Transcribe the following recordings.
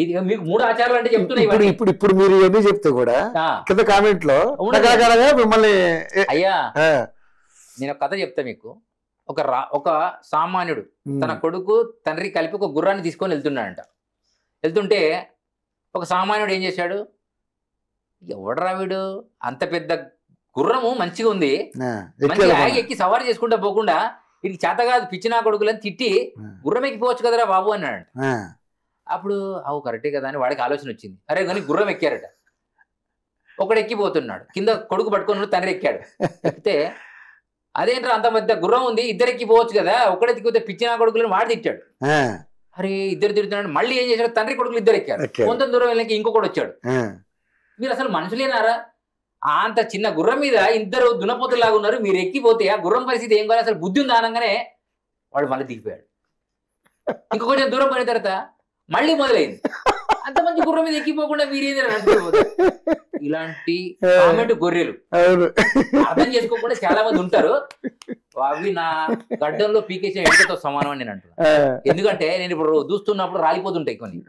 ఇది మీకు 3 ఆచారాలు అంటే చెప్తున్నాయి ఇప్పుడు ఇప్పుడు ఇప్పుడు మీరు ఇవన్నీ చెప్తే కూడా కింద కామెంట్ లో మిమ్మల్ని అయ్యా నేను ఒక కథ చెప్తా మీకు. ఒక సామాన్యుడు తన కొడుకు తండ్రి కలిపి ఒక గుర్రాన్ని తీసుకొని వెళ్తున్నాడంట. వెళ్తుంటే ఒక సామాన్యుడు ఏం చేశాడు, ఎవడరా వీడు అంత పెద్ద గుర్రము మంచిగా ఉంది, మంచిగా ఎక్కి సవారీ చేసుకుంటా పోకుండా వీడికి చేత కాదు పిచ్చినా కొడుకులని తిట్టి గుర్రం ఎక్కిపోవచ్చు కదరా బాబు అన్నాడంట. అప్పుడు అవు కరెక్టే కదా అని వాడికి ఆలోచన వచ్చింది. అరే కానీ గుర్రం ఎక్కారట, ఒకడు ఎక్కిపోతున్నాడు, కింద కొడుకు పట్టుకొని తండ్రి ఎక్కాడు. ఎక్కితే అదేంట్రా అంత పెద్ద గుర్రం ఉంది, ఇద్దరు ఎక్కిపోవచ్చు కదా, ఒకడెక్కిపోతే పిచ్చినా కొడుకులని వాడు తిట్టాడు. అరే ఇద్దరు తిరుగుతున్నాడు. మళ్ళీ ఏం చేశాడు, తండ్రి కొడుకులు ఇద్దరు ఎక్కారు. కొంత దూరం వెళ్ళకి ఇంకొకటి వచ్చాడు. మీరు అసలు మనుషులేనారా, అంత చిన్న గుర్రం మీద ఇద్దరు దున్నపోతులాగా ఉన్నారు, మీరు ఎక్కిపోతే ఆ గుర్రం పరిస్థితి ఏం కాదు, అసలు బుద్ధి ఉంది అనగానే వాడు మళ్ళీ దిగిపోయాడు. ఇంకొక కొంచెం దూరం పోయిన తర్వాత మళ్ళీ మొదలైంది. అంత మంచి గుర్రం మీద ఎక్కిపోకుండా మీరేంది ఇలాంటి కామెంట్ గొర్రెలు అర్థం చేసుకోకుండా చాలా మంది ఉంటారు. అవి నా గడ్డంలో పీకేసిన ఎండతో సమానం అని నేను అంటున్నాను. ఎందుకంటే నేను ఇప్పుడు చూస్తున్నప్పుడు రాలిపోతుంటాయి కొన్ని,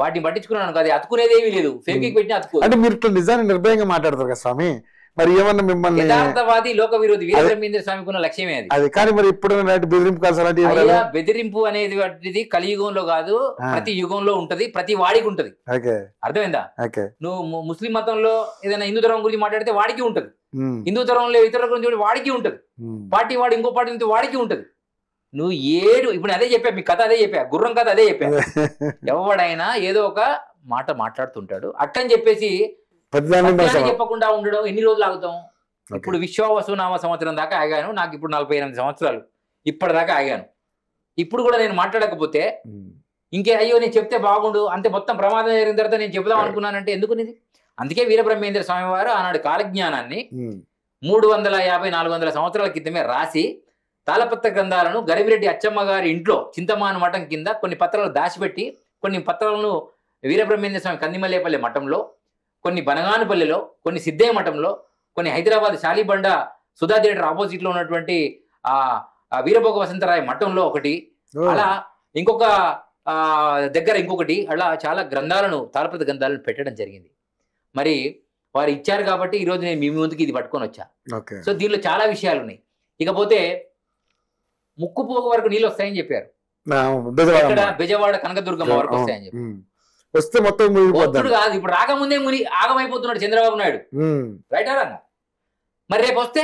వాటిని పట్టించుకున్నాను కదా, అతుకునేది ఏమీ లేదు, ఫేక్ పెట్టినా అతుకు. అంటే మీరు నిజాన్ని నిర్భయంగా మాట్లాడతారు కదా స్వామి, మరి ఏమన్నా మిమ్మల్ని యథార్థవాది లోక విరోధి వీరబ్రహ్మేంద్ర స్వామికి ఉన్న లక్ష్యమే అది. కానీ మరి ఇప్పుడు బెదిరింపు బెదిరింపు అనేది కలియుగంలో కాదు, ప్రతి యుగంలో ఉంటది, ప్రతి వాడికి ఉంటది. అర్థమైందా? నువ్వు ముస్లిం మతంలో ఏదైనా హిందూ ధర్మం గురించి మాట్లాడితే వాడికి ఉంటది, హిందూ ధర్మంలో ఇతరుల గురించి వాడికి ఉంటది, పార్టీ వాడు ఇంకో పార్టీ నుంచి వాడికి ఉంటది. నువ్వు ఇప్పుడు అదే చెప్పా, మీ కథ అదే చెప్పా, గుర్రం కథ అదే చెప్పా. ఎవడైనా ఏదో ఒక మాట మాట్లాడుతుంటాడు, అట్టని చెప్పేసి చెప్పకుండా ఉండడం ఎన్ని రోజులు ఆగుతాం? ఇప్పుడు విశ్వావసునామ సంవత్సరం దాకా ఆగాను, నాకు ఇప్పుడు 48 సంవత్సరాలు, ఇప్పటిదాకా ఆగాను. ఇప్పుడు కూడా నేను మాట్లాడకపోతే ఇంకే అయ్యో నేను చెప్తే బాగుండు, అంతే మొత్తం ప్రమాదం జరిగిన తర్వాత నేను చెప్దాం అనుకున్నానంటే ఎందుకు ఇది? అందుకే వీరబ్రహ్మేంద్ర స్వామి వారు ఆనాడు కాలజ్ఞానాన్ని 350-400 సంవత్సరాల క్రితమే రాసి తాళపత్ర గ్రంథాలను గరివిరెడ్డి అచ్చమ్మ గారి ఇంట్లో చింతమాను మఠం కింద కొన్ని పత్రాలు దాచిపెట్టి, కొన్ని పత్రాలను వీరబ్రహ్మేంద్ర స్వామి కందిమల్లేపల్లి మఠంలో, కొన్ని బనగానుపల్లిలో, కొన్ని సిద్ధయ్య మఠంలో, కొన్ని హైదరాబాద్ శాలిబండ సుధా థియేటర్ ఆపోజిట్ లో ఉన్నటువంటి వీరభోగ వసంతరాయ మఠంలో ఒకటి, అలా ఇంకొక దగ్గర ఇంకొకటి, అలా చాలా గ్రంథాలను తాళపత్ర గ్రంథాలను పెట్టడం జరిగింది. మరి వారు ఇచ్చారు కాబట్టి ఈ రోజు నేను మీ ముందుకి ఇది పట్టుకొని వచ్చా. సో దీనిలో చాలా విషయాలు ఉన్నాయి. ఇకపోతే ముక్కుపోగు వరకు నీళ్ళు వస్తాయని చెప్పారు, ఇక్కడ బెజవాడ కనకదుర్గమ్మ వరకు వస్తాయని చెప్పారు. వస్తే మొత్తం కాదు, ఇప్పుడు రాకముందే ఆగమైపోతున్నాడు చంద్రబాబు నాయుడు, రైటా రంగా? మరి రేపు వస్తే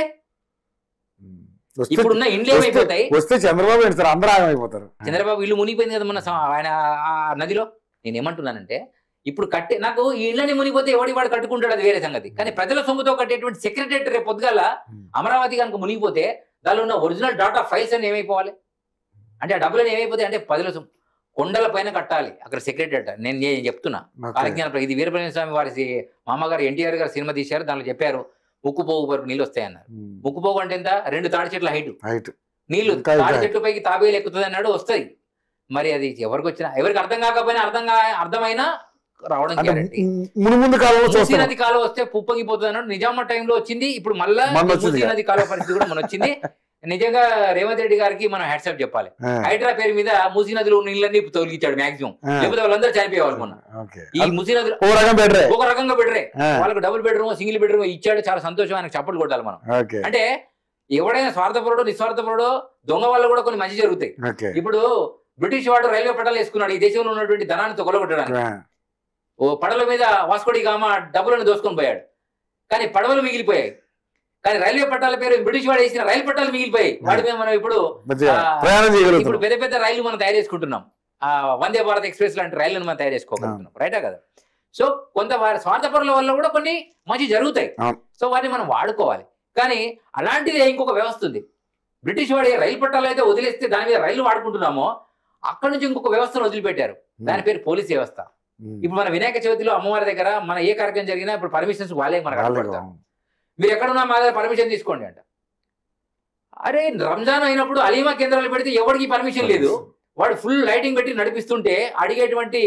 ఇప్పుడున్న ఇండ్లు ఏమైపోతాయి? వస్తే చంద్రబాబు అందరూ ఆగమైపోతారు. చంద్రబాబు ఇల్లు మునిగిపోయింది కదా మొన్న ఆయన నదిలో. నేనేమంటున్నానంటే ఇప్పుడు నాకు ఈ ఇళ్ళని మునిగిపోతే ఎవడి వాడు కట్టుకుంటాడు, అది వేరే సంగతి. కానీ ప్రజల సొమ్ముతో కట్టేటువంటి సెక్రటరేట్ రేపు పొద్దుగాల అమరావతి కనుక మునిగిపోతే దానిలో ఉన్న ఒరిజినల్ డాటా ఫైల్స్ అని ఏమైపోవాలి? అంటే ఆ డబ్బులని ఏమైపోతాయి అంటే ప్రజల సొమ్ము కొండల పైన కట్టాలి అక్కడ సెక్రటరేట్. నేను చెప్తున్నా కాలజ్ఞానం, ఇది వీరబ్రహ్మేంద్ర స్వామి వారి మామగారు ఎన్టీఆర్ గారు సినిమా తీశారు, దాంట్లో చెప్పారు ముక్కుపోగు వరకు నీళ్ళు వస్తాయన్నారు. ముక్కుపోగు అంటే ఎంత? 2 తాడి చెట్ల హైట్ నీళ్లు, తాడి చెట్ల పైకి తాబేలు ఎక్కుతుంది అన్నాడు, వస్తాయి. మరి అది ఎవరికి వచ్చినా, ఎవరికి అర్థం కాకపోయినా అర్థమైనా రావడం గ్యారెంటీ. మూసీ నది కాలువ వస్తే పుప్పగిపోతుంది అన్నాడు, నిజామా టైంలో వచ్చింది. ఇప్పుడు మళ్ళా మూసీ నది కాలువ పరిస్థితి కూడా మన వచ్చింది. నిజంగా రేవంత్ రెడ్డి గారికి మనం హ్యాట్సాప్ చెప్పాలి. హైడ్రా పేరు మీద మూసీ నదిలో నీళ్ళని తొలగించాడు మాక్సిమం, లేకపోతే వాళ్ళందరూ చనిపోయేవాళ్ళు. మొన్న ఈ మూసీ నదిలో ఒక రకంగా బెటరే, వాళ్ళకి డబుల్ బెడ్రూమ్ సింగిల్ బెడ్రూమ్ ఇచ్చాడు, చాలా సంతోషం, ఆయనకు చప్పట్లు కొట్టాలి మనం. అంటే ఎవడైనా స్వార్థపరుడో నిస్వార్థపరుడో దొంగ వల్ల కూడా కొన్ని మంచి జరుగుతాయి. ఇప్పుడు బ్రిటిష్ వాడు రైల్వే పట్టాలు వేసుకున్నాడు ఈ దేశంలో ఉన్నటువంటి ధనాన్ని తొగలగొట్టడానికి. ఓ పడవల మీద వాస్కోడి గామా డబ్బులను దోసుకొని పోయాడు, కానీ పడవలు మిగిలిపోయాయి. కానీ రైల్వే పట్టాల పేరు బ్రిటిష్ వాడు వేసిన రైలు పట్టాలు మిగిలిపోయాయి. వాడి మీద మనం ఇప్పుడు పెద్ద పెద్ద రైళ్లు మనం తయారు చేసుకుంటున్నాం, వందే భారత్ ఎక్స్ప్రెస్ లాంటి రైళ్లను మనం తయారు చేసుకోగలుగుతున్నాం, రైటా కదా? సో కొంత వారి స్వార్థపరుల వల్ల కూడా కొన్ని మంచి జరుగుతాయి. సో వాటిని మనం వాడుకోవాలి. కానీ అలాంటిది ఇంకొక వ్యవస్థ ఉంది. బ్రిటిష్ వాడి రైలు పట్టాలు అయితే వదిలేస్తే దాని మీద రైళ్లు వాడుకుంటున్నామో, అక్కడ నుంచి ఇంకొక వ్యవస్థను వదిలిపెట్టారు, దాని పేరు పోలీస్ వ్యవస్థ. ఇప్పుడు మన వినాయక చవితిలో అమ్మవారి దగ్గర మన ఏ కార్యక్రమం జరిగినా ఇప్పుడు పర్మిషన్స్ వాళ్ళే మనకు అడగబడతాం. మీరు ఎక్కడున్నా మా దగ్గర పర్మిషన్ తీసుకోండి అంట. అరే రంజాన్ అయినప్పుడు అలీమా కేంద్రాలు పెడితే ఎవరికి పర్మిషన్ లేదు, వాడు ఫుల్ లైటింగ్ పెట్టి నడిపిస్తుంటే అడిగేటువంటి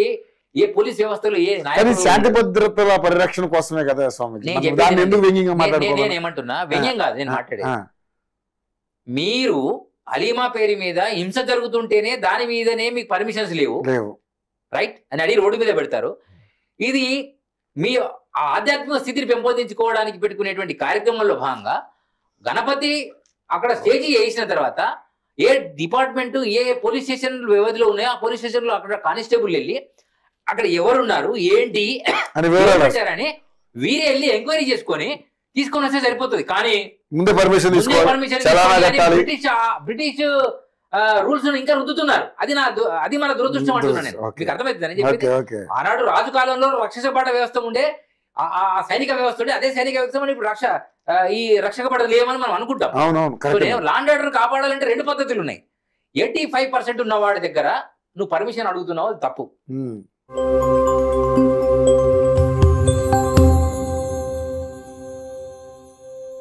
ఏ పోలీస్ వ్యవస్థలో ఏ శాంతి భద్రతల పరిరక్షణ కోసమే కదా స్వామి. నేనేమంటున్నా, వ్యంగ్యం కాదు నేను మాట్లాడేది. మీరు అలీమా పేరు మీద హింస జరుగుతుంటేనే దాని మీదనే మీకు పర్మిషన్స్ లేవు, రైట్ అని అడిగి రోడ్డు మీద పెడతారు. ఇది మీ ఆధ్యాత్మిక స్థితిని పెంపొందించుకోవడానికి పెట్టుకునేటువంటి కార్యక్రమంలో భాగంగా గణపతి అక్కడ స్టేజీ వేసిన తర్వాత ఏ డిపార్ట్మెంట్ ఏ పోలీస్ స్టేషన్ వ్యవధిలో ఉన్నాయో ఆ పోలీస్ స్టేషన్ లో అక్కడ కానిస్టేబుల్ వెళ్ళి అక్కడ ఎవరున్నారు ఏంటి అని వీరే వెళ్ళి ఎంక్వైరీ చేసుకొని తీసుకొని వస్తే సరిపోతుంది. కానీ ముందే పర్మిషన్ బ్రిటిష్ రూల్స్ ఇంకా రుద్దుతున్నారు. అది మన దురదృష్టం అంటున్నాను నేను. మీకు అర్థమవుతుందని చెప్పి ఆనాడు రాజు కాలంలో రక్షక భట వ్యవస్థ ఉండే, ఆ సైనిక వ్యవస్థ ఉండే, అదే సైనిక వ్యవస్థ ఇప్పుడు ఈ రక్షక భట లేవని మనం అనుకుంటాం. లాండ్ ఆర్డర్ కాపాడాలంటే 2 పద్ధతులు ఉన్నాయి. 85% ఉన్న వాడి దగ్గర నువ్వు పర్మిషన్ అడుగుతున్నావు, అది తప్పు.